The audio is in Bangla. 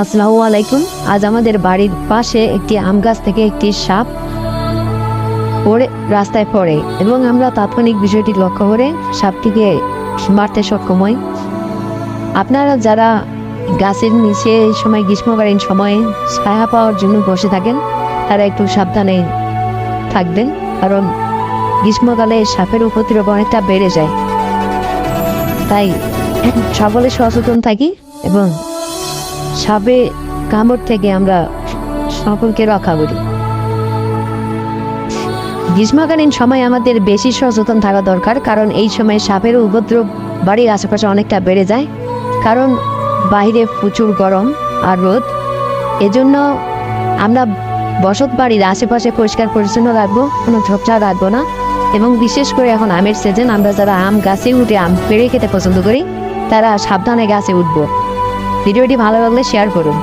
আসসালামু আলাইকুম। আজ আমাদের বাড়ির পাশে একটি আম গাছ থেকে একটি সাপ পড়ে রাস্তায় পড়ে এবং আমরা তাৎক্ষণিক বিষয়টি লক্ষ্য করে সাপটিকে মারতে সক্ষম হই। আপনারা যারা গাছের নিচে এই সময় গ্রীষ্মকালীন সময়ে ছায়া পাওয়ার জন্য বসে থাকেন তারা একটু সাবধানে থাকবেন, কারণ গ্রীষ্মকালে সাপের উপদ্রব অনেকটা বেড়ে যায়। তাই সকলে সচেতন থাকি এবং সাপে কামড় থেকে আমরা সকলকে রক্ষা করি। গ্রীষ্মকালীন সময় আমাদের বেশি সচেতন থাকা দরকার, কারণ এই সময় সাপের উপদ্রব বাড়ির আশেপাশে অনেকটা বেড়ে যায়, কারণ বাইরে প্রচুর গরম আর রোদ। এজন্য আমরা বসত বাড়ির আশেপাশে পরিষ্কার পরিচ্ছন্ন রাখবো, কোনো ঝোপঝাড় রাখবো না। এবং বিশেষ করে এখন আমের সিজন, আমরা যারা আম গাছে উঠে আম পেড়ে খেতে পছন্দ করি তারা সাবধানে গাছে উঠবো। ভিডিওটি ভালো লাগলে শেয়ার করুন।